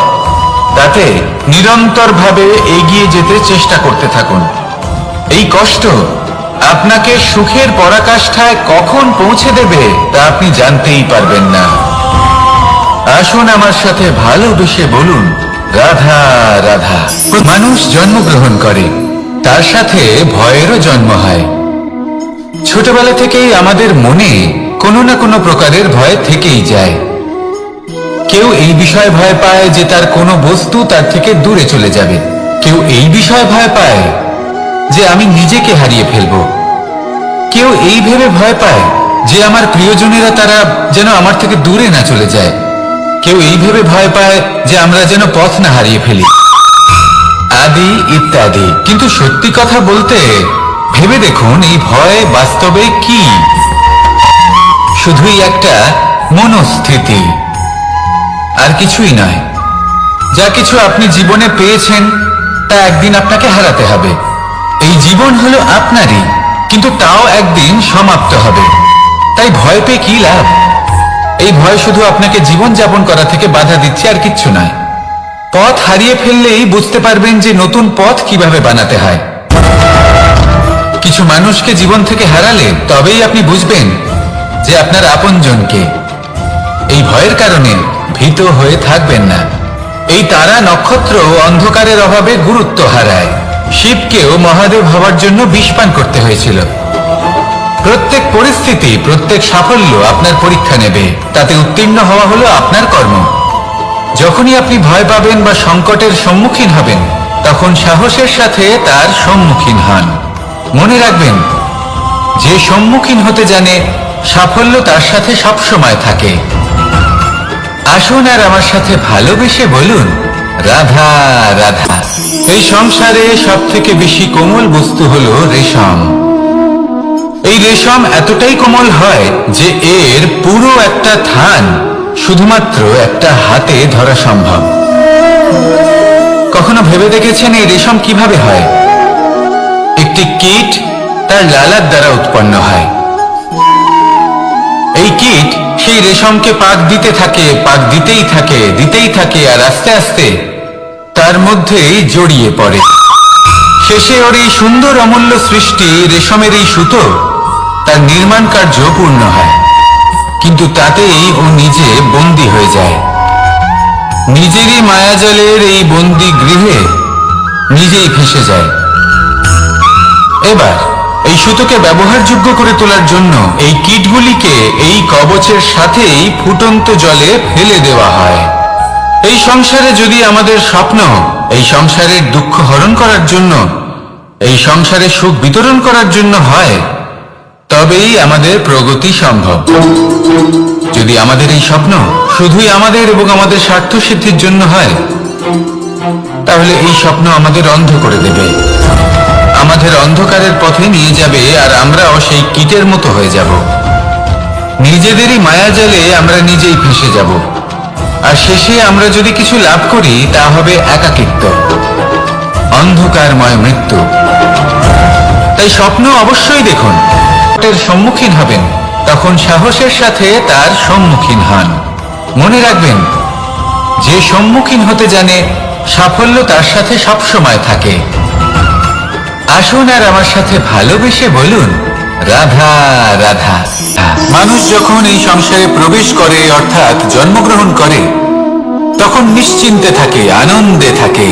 তাতে নিরন্তরভাবে এগিয়ে যেতে চেষ্টা করতে থাকুন। এই কষ্ট আপনাকে সুখের পরাকাষ্ঠায় কখন পৌঁছে দেবে তা আপনি জানতেই পারবেন না। আসুন আমার সাথে ভালোবেসে বলুন, রাধা রাধা। মানুষ জন্মগ্রহণ করে, তার সাথে ভয়েরও জন্ম হয়। ছোটবেলা থেকেই আমাদের মনে কোনো না কোনো প্রকারের ভয় থেকেই যায়। কেউ এই বিষয়ে ভয় পায় যে তার কোনো বস্তু তার থেকে দূরে চলে যাবে। কেউ এই বিষয়ে ভয় পায় যে আমি নিজেকে হারিয়ে ফেলব। কেউ এই ভেবে ভয় পায় যে আমার প্রিয়জনেরা তারা যেন আমার থেকে দূরে না চলে যায়। কেউ এই ভেবে ভয় পায় যে আমরা যেন পথ না হারিয়ে ফেলি, আদি ইত্যাদি। কিন্তু সত্যি কথা বলতে ভেবে দেখুন, এই ভয় বাস্তবে কি? শুধুই একটা মনস্থিতি, আর কিছুই নয়। যা কিছু আপনি জীবনে পেয়েছেন তা একদিন আপনাকে হারাতে হবে। এই জীবন হলো আপনারই, কিন্তু তাও একদিন সমাপ্ত হবে। তাই ভয় পেয়ে কি লাভ? এই ভয় শুধু আপনাকে জীবন যাপন করা থেকে বাধা দিচ্ছে, আর কিচ্ছু নয়। পথ হারিয়ে ফেললেই বুঝতে পারবেন যে নতুন পথ কিভাবে বানাতে হয়। কিছু মানুষকে জীবন থেকে হারালে তবেই আপনি বুঝবেন যে আপনার আপনজনকে। এই ভয়ের কারণে ভীত হয়ে থাকবেন না। এই তারা নক্ষত্র অন্ধকারের অভাবে গুরুত্ব হারায়। শিবকেও মহাদেব হওয়ার জন্য বিষ পান করতে হয়েছিল। প্রত্যেক পরিস্থিতি, প্রত্যেক সাফল্য আপনার পরীক্ষা নেবে। তাতে উত্তীর্ণ হওয়া হলো আপনার কর্ম। যখনই আপনি ভয় পাবেন বা সংকটের সম্মুখীন হবেন, তখন সাহসের সাথে তার সম্মুখীন হন। মনে রাখবেন, যে সম্মুখীন হতে জানে সাফল্য তার সাথে সবসময় থাকে। আসুন আর আমার সাথে ভালোবেসে বলুন, রাধা রাধা। এই সংসারে সব থেকে বেশি কোমল বস্তু হলো রেশম। এই রেশম এতটাই কোমল হয় যে এর পুরো একটা থান শুধুমাত্র একটা হাতে ধরা সম্ভব। কখনো ভেবে দেখেছেন এই রেশম কিভাবে হয়? একটি কীট তার লালার দ্বারা উৎপন্ন হয়। এই কীট সেই রেশমকে পাক দিতে থাকে, পাক দিতেই থাকে, দিতেই থাকে, আর আস্তে আস্তে তার মধ্যেই জড়িয়ে পড়ে। শেষে ওর এই সুন্দর অমূল্য সৃষ্টি রেশমের এই সুতো তার নির্মাণ কার্য পূর্ণ হয়। কিন্তু তাতেই ও নিজে বন্দী হয়ে যায়। নিজেরই মায়াজালের এই বন্দী গৃহে নিজেই ফেঁসে যায়। এবার এই সুতোকে ব্যবহারযোগ্য করে তোলার জন্য এই কীটগুলিকে এই কবচের সাথেই ফুটন্ত জলে ফেলে দেওয়া হয়। এই সংসারে যদি আমাদের স্বপ্ন এই সংসারের দুঃখ হরণ করার জন্য, এই সংসারে সুখ বিতরণ করার জন্য হয়, তবেই আমাদের প্রগতি সম্ভব। যদি আমাদের এই স্বপ্ন শুধুই আমাদের এবং আমাদের স্বার্থ সিদ্ধির জন্য হয়, তাহলে এই স্বপ্ন আমাদের অন্ধ করে দেবে, আমাদের অন্ধকারের পথে নিয়ে যাবে, আর আমরাও সেই কীটের মতো হয়ে যাব। নিজেদেরই মায়াজালে আমরা নিজেই ফেঁসে যাব। আর শেষে আমরা যদি কিছু লাভ করি, তা হবে একাকিত্ব, অন্ধকারময় মৃত্যু। তাই স্বপ্ন অবশ্যই দেখুন। এর সম্মুখীন হবেন, তখন সাহসের সাথে তার সম্মুখীন হন। মনে রাখবেন, যে সম্মুখীন হতে জানে সাফল্য তার সাথে সবসময় থাকে। আসুন আর আমার সাথে ভালোবেসে বলুন, রাধা রাধা। মানুষ যখন এই সংসারে প্রবেশ করে, অর্থাৎ জন্মগ্রহণ করে, তখন নিশ্চিন্তে থাকে, আনন্দে থাকে।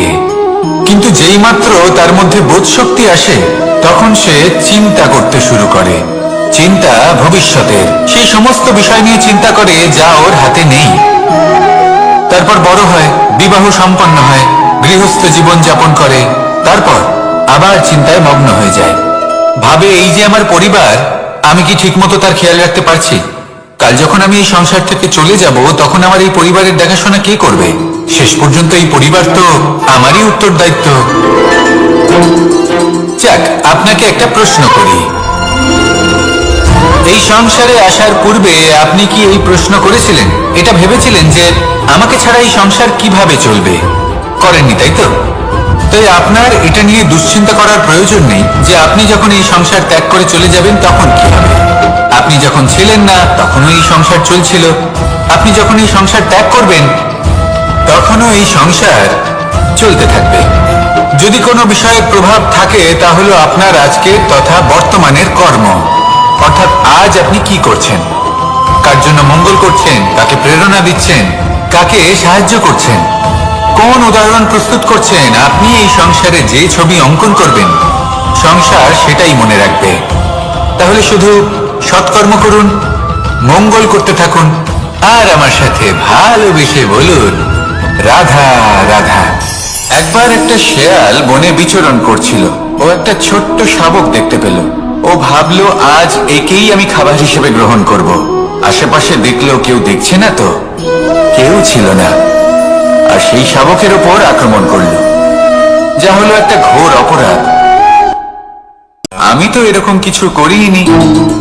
কিন্তু যেই মাত্র তার মধ্যে বোধশক্তি আসে, তখন সে চিন্তা করতে শুরু করে। চিন্তা ভবিষ্যতের, সেই সমস্ত বিষয় নিয়ে চিন্তা করে যা ওর হাতে নেই। তারপর বড় হয়, বিবাহ সম্পন্ন হয়, গৃহস্থ জীবন যাপন করে, তারপর আবার চিন্তায় মগ্ন হয়ে যায়। ভাবে, এই যে আমার পরিবার, আমি কি ঠিকমতো তার খেয়াল রাখতে পারছি? কাল যখন আমি এই সংসার থেকে চলে যাব, তখন আমার এই পরিবারের দেখাশোনা কে করবে? শেষ পর্যন্ত এই পরিবার তো আমারই উত্তরদায়িত্ব। যাক, আপনাকে একটা প্রশ্ন করি। এই সংসারে আসার পূর্বে আপনি কি এই প্রশ্ন করেছিলেন, এটা ভেবেছিলেন যে আমাকে ছাড়া এই সংসার কিভাবে চলবে? করেননি, তাই তো? তাই আপনার এটা নিয়ে দুশ্চিন্তা করার প্রয়োজন নেই যে আপনি যখন এই সংসার ত্যাগ করে চলে যাবেন তখন কি হবে। আপনি যখন ছিলেন না তখনও এই সংসার চলছিল, আপনি যখন এই সংসার ত্যাগ করবেন তখনও এই সংসার চলতে থাকবে। যদি কোনো বিষয়ের প্রভাব থাকে, তা হলো আপনার আজকের তথা বর্তমানের কর্ম। অর্থাৎ আজ আপনি কি করছেন, কার জন্য মঙ্গল করছেন, কাকে প্রেরণা দিচ্ছেন, কাকে সাহায্য করছেন, কোন উদাহরণ প্রস্তুত করছেন। আপনি এই সংসারে যে ছবি অঙ্কন করবেন, সংসার সেটাই মনে রাখবে। তাহলে শুধু সৎকর্ম করুন, মঙ্গল করতে থাকুন আর আমার সাথে ভালোবেসে বলুন রাধা রাধা। একবার একটা শেয়াল বনে বিচরণ করছিল। ও একটা ছোট্ট শাবক দেখতে পেল। ও ভাবলো আজ একেই আমি খাবার হিসেবে গ্রহণ করব। আশেপাশে দেখলো কেউ দেখছে না তো, কেউ ছিল না। আর সেই শাবকের ওপর আক্রমণ করলো, যা হলো একটা ঘোর অপরাধ। আমি তো এরকম কিছু করিনি,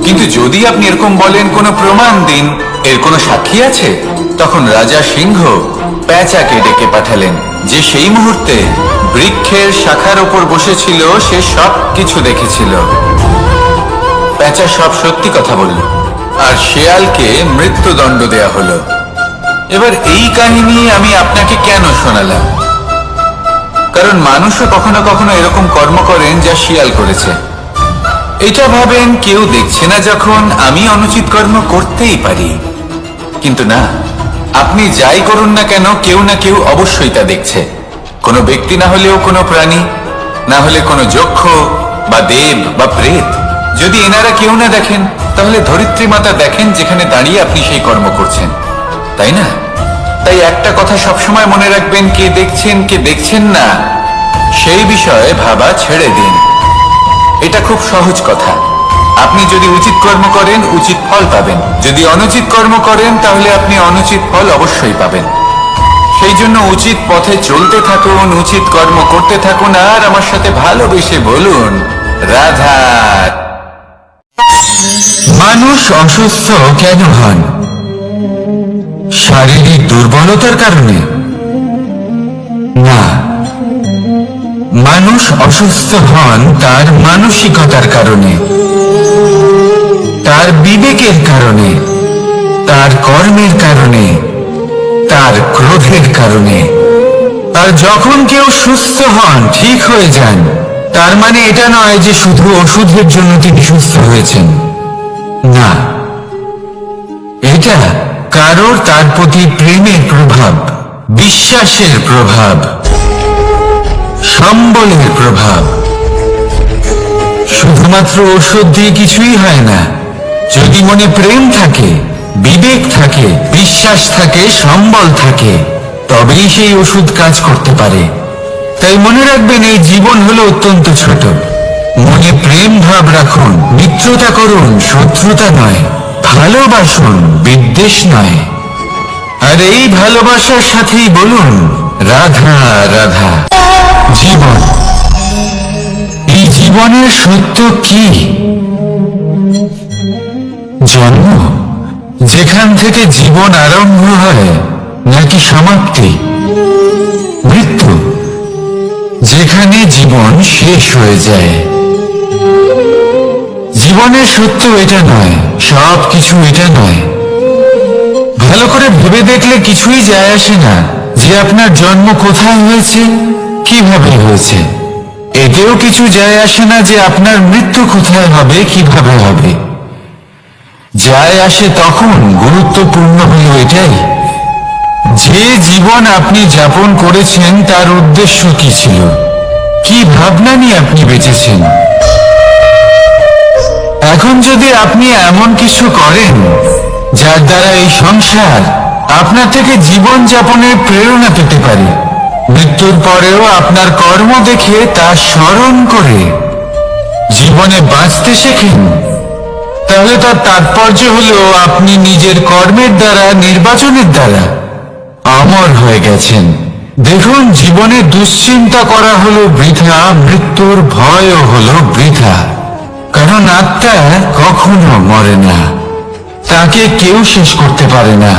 কিন্তু যদি আপনি এরকম বলেন কোনো প্রমাণ দিন, এর কোনো সাক্ষী আছে? তখন রাজা সিংহ পেঁচাকে ডেকে পাঠালেন, যে সেই মুহূর্তে বৃক্ষের শাখার ওপর বসেছিল। সে সব কিছু দেখেছিল। পেঁচা সব সত্যি কথা বলল, আর শেয়ালকে মৃত্যুদণ্ড দেয়া হলো। এবার এই কাহিনী আমি আপনাকে কেন শোনালাম? কারণ মানুষও কখনো কখনো এরকম কর্ম করেন যা শিয়াল করেছে। এটা ভাবেন কেউ দেখছে না, যখন আমি অনুচিত কর্ম করতেই পারি। কিন্তু না, আপনি যাই করুন না কেন, কেউ না কেউ অবশ্যই তা দেখছে। কোনো ব্যক্তি না হলেও কোনো প্রাণী, না হলে কোনো যক্ষ বা দেব বা প্রেত। যদি এনারা কেউ না দেখেন, তাহলে ধরিত্রী মাতা দেখেন, যেখানে দাঁড়িয়ে আপনি সেই কর্ম করছেন, তাই না? তাই একটা কথা সবসময় মনে রাখবেন, কে দেখছেন কে দেখছেন না সেই বিষয়ে ভাবা ছেড়ে দিন। এটা খুব সহজ কথা। আপনি যদি উচিত কর্ম করেন, উচিত ফল পাবেন। যদি অনুচিত কর্ম করেন, তাহলে আপনি অনুচিত ফল অবশ্যই পাবেন। সেই জন্য উচিত পথে চলতে থাকুন, উচিত কর্ম করতে থাকুন, আর আমার সাথে ভালোবেসে বলুন রাধা। মানুষ অসুস্থ কেন হন? শারীরিক দুর্বলতার কারণে? না, মানুষ অসুস্থ হন তার মানসিকতার কারণে, তার বিবেকের কারণে, তার কর্মের কারণে, তার ক্রোধের কারণে। আর যখন কেউ সুস্থ হন, ঠিক হয়ে যান, তার মানে এটা নয় যে শুধু ওষুধের জন্য তিনি সুস্থ হয়েছেন। না, এটা কারোর তার প্রতি প্রেমের প্রভাব, বিশ্বাসের প্রভাব, সম্বলের প্রভাব। শুধুমাত্র ওষুধ দিয়ে কিছুই হয় না। যদি মনে প্রেম থাকে, বিবেক থাকে, বিশ্বাস থাকে, সম্বল থাকে, তবেই সেই ওষুধ কাজ করতে পারে। তাই মনে রাখবেন, এই জীবন হলো অত্যন্ত ছোট। মনে প্রেম ভাব রাখুন, মিত্রতা করুন, শত্রুতা নয়। ভালোবাসুন, বিদ্বেষ নয়। আর এই ভালোবাসার সাথেই বলুন রাধা রাধা। জীবন, এই জীবনের সত্য কি? জন্ম, যেখান থেকে জীবন আরম্ভ হয়, নাকি সমাপ্তি? মৃত্যু, যেখানে জীবন শেষ হয়ে যায়। জীবনের সত্য এটা নয়, সব কিছু এটা নয়। ভালো করে ভেবে দেখলে কিছুই যায় আসে না যে আপনার জন্ম কোথায় হয়েছে, কিভাবে হয়েছে। এতেও কিছু যায় আসে না যে আপনার মৃত্যু কোথায় হবে, কিভাবে হবে। যায় আসে তখন, গুরুত্বপূর্ণ হলো এটাই, যে জীবন আপনি যাপন করেছেন তার উদ্দেশ্য কি ছিল, কি ভাবনা নিয়ে আপনি বেঁচেছেন। এখন যদি আপনি এমন কিছু করেন যার দ্বারা এই সংসার আপনার থেকে জীবন যাপনের প্রেরণা পেতে পারে, মৃত্যুর পরেও আপনার কর্ম দেখে তা স্মরণ করে জীবনে বাঁচতে শেখেন, তাহলে তার তাৎপর্য হলো আপনি নিজের কর্মের দ্বারা, নির্বাচনের দ্বারা অমর হয়ে গেছেন। দেখুন, জীবনে দুশ্চিন্তা করা হলো বৃথা, মৃত্যুর ভয়ও হলো বৃথা। কারণ আত্মা কখনো মরে না, তাকে কেউ শেষ করতে পারে না।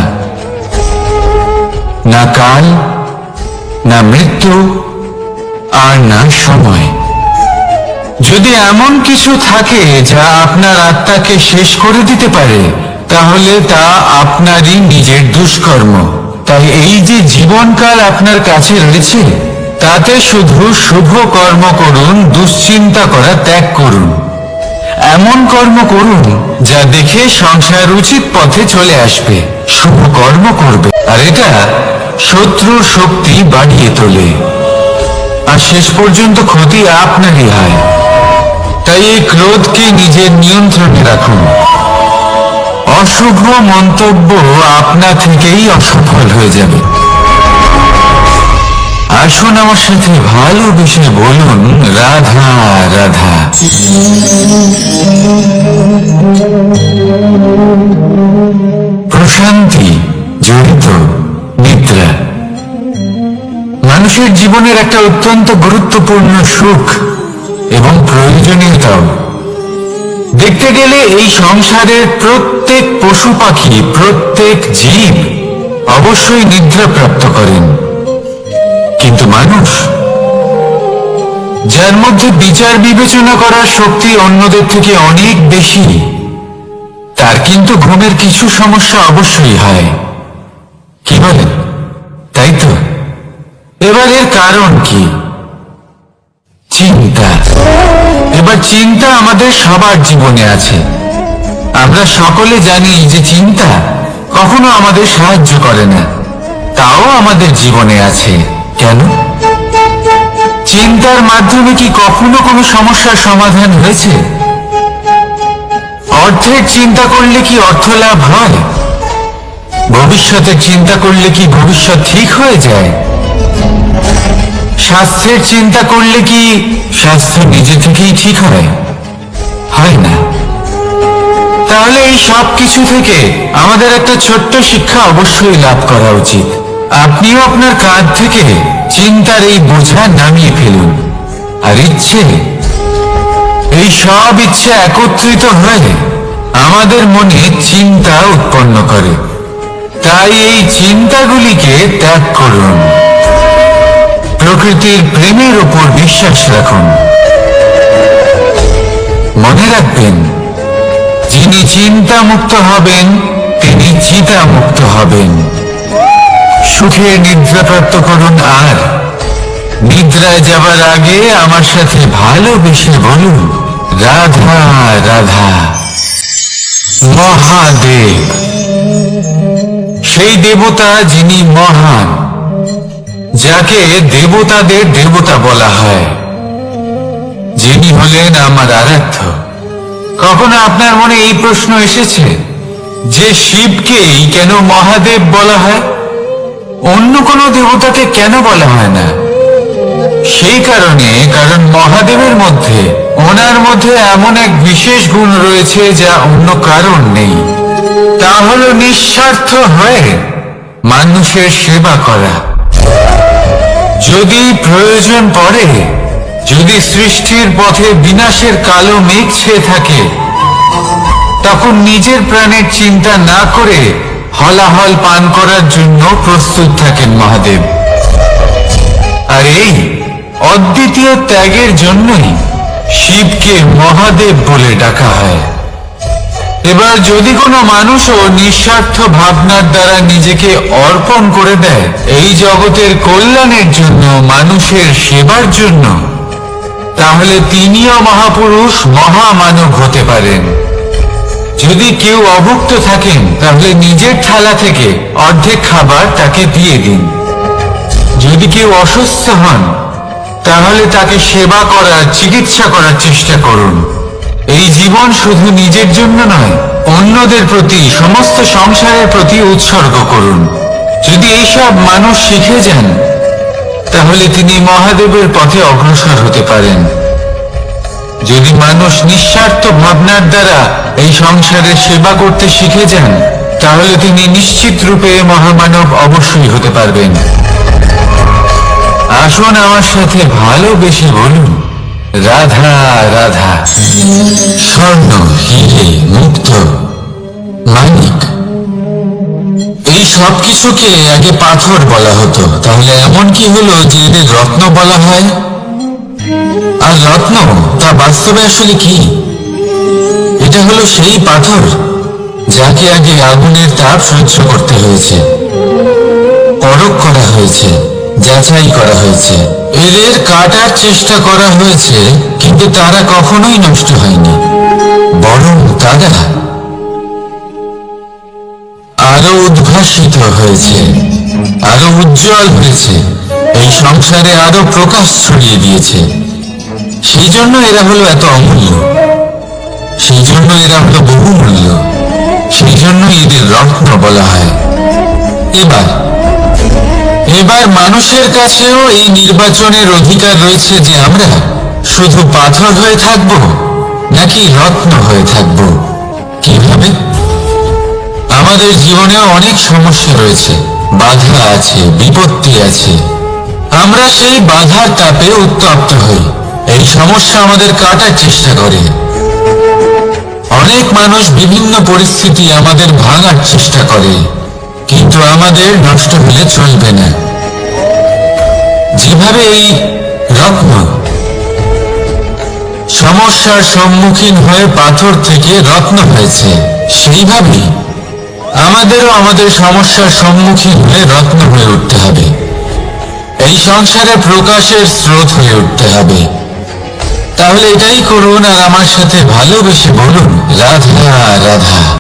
না কাল, না মৃত্যু, আর না সময়। যদি এমন কিছু থাকে যা আপনার আত্মাকে শেষ করে দিতে পারে, তাহলে তা আপনারই নিজের দুষ্কর্ম। তাই এই যে জীবনকাল আপনার কাছে রয়েছে, তাতে শুধু শুভ কর্ম করুন, দুশ্চিন্তা করা ত্যাগ করুন। এমন কর্ম করুন যা দেখে সংসার উচিত পথে চলে আসবে, শুভ কর্ম করবে, আর এটা শত্রুর শক্তি বাড়িয়ে তোলে। আর শেষ পর্যন্ত ক্ষতি আপনারই হয়। তাই এই ক্রোধকে নিজের নিয়ন্ত্রণে রাখুন। অশুভ মন্তব্য আপনা থেকেই অসফল হয়ে যাবে। আসুন আমার সাথে ভালোবেসে বলুন রাধা রাধা। প্রশান্তি জড়িত নিদ্রা মানুষের জীবনের একটা অত্যন্ত গুরুত্বপূর্ণ সুখ এবং প্রয়োজনীয়তাও। দেখতে গেলে এই সংসারের প্রত্যেক পশু পাখি, প্রত্যেক জীব অবশ্যই নিদ্রা প্রাপ্ত করেন, কিন্তু মানুষ, যার মধ্যে বিচার বিবেচনা করার শক্তি অন্যদের থেকে অনেক বেশি, তার কিন্তু ঘুমের কিছু সমস্যা অবশ্যই হয়। কি বলেন, তাই তো? এবার এর কারণ কি? চিন্তা। এবার চিন্তা আমাদের সবার জীবনে আছে। আমরা সকলে জানি যে চিন্তা কখনো আমাদের সাহায্য করে না, তাও আমাদের জীবনে আছে। কেন? চিন্তার মাধ্যমে কি কখনো কোনো সমস্যার সমাধান হয়েছে? অর্থের চিন্তা করলে কি অর্থ লাভ হয়? ভবিষ্যতের চিন্তা করলে কি ভবিষ্যৎ ঠিক হয়ে যায়? স্বাস্থ্যের চিন্তা করলে কি স্বাস্থ্য নিজে থেকেই ঠিক হয়? হয় না। তাহলে এই সব কিছু থেকে আমাদের একটা ছোট্ট শিক্ষা অবশ্যই লাভ করা উচিত। আপনিও আপনার কাঁধ থেকে চিন্তার এই বোঝা নামিয়ে ফেলুন। আর ইচ্ছে, এই সব ইচ্ছে একত্রিত হয়ে আমাদের মনে চিন্তা উৎপন্ন করে। তাই এই চিন্তাগুলিকে ত্যাগ করুন। প্রকৃতির প্রেমের উপর বিশ্বাস রাখুন। মনে রাখবেন, যিনি চিন্তা মুক্ত হবেন তিনি চিতা মুক্ত হবেন। সুখের নিদ্রা প্রাপ্ত করুন, আর নিদ্রায় যাবার আগে আমার সাথে ভালোবেসে বলুন রাধা রাধা। মহাদেব, সেই দেবতা যিনি মহান, যাকে দেবতাদের দেবতা বলা হয়, যিনি হলেন আমার আরাধ্য। কখনো আপনার মনে এই প্রশ্ন এসেছে যে শিবকেই কেন মহাদেব বলা হয়, অন্য কোনো দেবতাকে কেন বলা হয় না? সেই কারণ মহাদেবের মধ্যে, ওনার মধ্যে এমন এক বিশেষ গুণ রয়েছে যা অন্য কারণ নেই। তা হলো নিঃস্বার্থ হয়ে মানুষের সেবা করা। যদি প্রয়োজন পড়ে, যদি সৃষ্টির পথে বিনাশের কালো মেঘ ছেয়ে থাকে, তখন নিজের প্রাণের চিন্তা না করে হলাহল পান করার জন্য প্রস্তুত থাকেন মহাদেব। আর এই অদ্বিতীয় ত্যাগের জন্যই শিবকে মহাদেব বলে ডাকা হয়। এবার যদি কোনো মানুষও নিঃস্বার্থ ভাবনার দ্বারা নিজেকে অর্পণ করে দেয় এই জগতের কল্যাণের জন্য, মানুষের সেবার জন্য, তাহলে তিনিও মহাপুরুষ, মহামানব হতে পারেন। যদি কেউ অভুক্ত থাকেন, তাহলে নিজের থালা থেকে অর্ধেক খাবার তাকে দিয়ে দিন। যদি কেউ অসুস্থ হন, তাহলে তাকে সেবা করার, চিকিৎসা করার চেষ্টা করুন। এই জীবন শুধু নিজের জন্য নয়, অন্যদের প্রতি, সমস্ত সংসারের প্রতি উৎসর্গ করুন। যদি এইসব মানুষ শিখে যান, তাহলে তিনি মহাদেবের পথে অগ্রসর হতে পারেন। যদি মানুষ নিঃস্বার্থ ভাবনার দ্বারা এই সংসারের সেবা করতে শিখে যান, তাহলে তিনি নিশ্চিত রূপে মহামানব অবশ্যই হতে পারবেন। আসুন আমার সাথে ভালোবেসে বলুন রাধা রাধা। স্বর্ণ, হিরে, মুক্ত, মানিক, এই সব কিছুকে আগে পাথর বলা হতো। তাহলে এমন কি হলো যে এদের রত্ন বলা হয়? আর রত্ন তা বাস্তবে আসলে কি? এটা হলো সেই পাথর যাকে আগে আগুনের তাপ সহ্য করতে হয়েছে, পরখ করা হয়েছে, যাচাই করা হয়েছে, এদের কাটার চেষ্টা করা হয়েছে, কিন্তু তারা কখনোই নষ্ট হয়নি, বরং তারা আরো উদ্ভাসিত হয়েছে, আরো উজ্জ্বল হয়েছে, এই সংসারে আরো প্রকাশ ছড়িয়ে দিয়েছে। সেই জন্য এরা হলো এত অমূল্য, সেই জন্য এরা হলো বহুমূল্য, সেই জন্য এদের রত্ন বলা হয়। এবার মানুষের কাছেও এই নির্বাচনের অধিকার রয়েছে যে আমরা শুধু পাথর হয়ে থাকব নাকি রত্ন হয়ে থাকব। কিভাবে? আমাদের জীবনেও অনেক সমস্যা রয়েছে, বাধা আছে, বিপত্তি আছে। আমরা সেই বাধার তাপে উত্তপ্ত হই, এই সমস্যা আমাদের কাটার চেষ্টা করে। অনেক মানুষ বিভিন্ন পরিস্থিতি আমাদের ভাঙার চেষ্টা করে, কিন্তু আমাদের নষ্ট হলে চলবে না। যেভাবে এই রত্ন সমস্যার সম্মুখীন হয়ে পাথর থেকে রত্ন হয়েছে, সেইভাবেই আমাদেরও আমাদের সমস্যার সম্মুখীন হয়ে রত্ন হয়ে উঠতে হবে। এই সংসারে প্রকাশের স্রোত হয়ে উঠতে হবে। তাহলে এটাই করুন আর আমার সাথে ভালোবেসে বলুন, রাধা রাধা।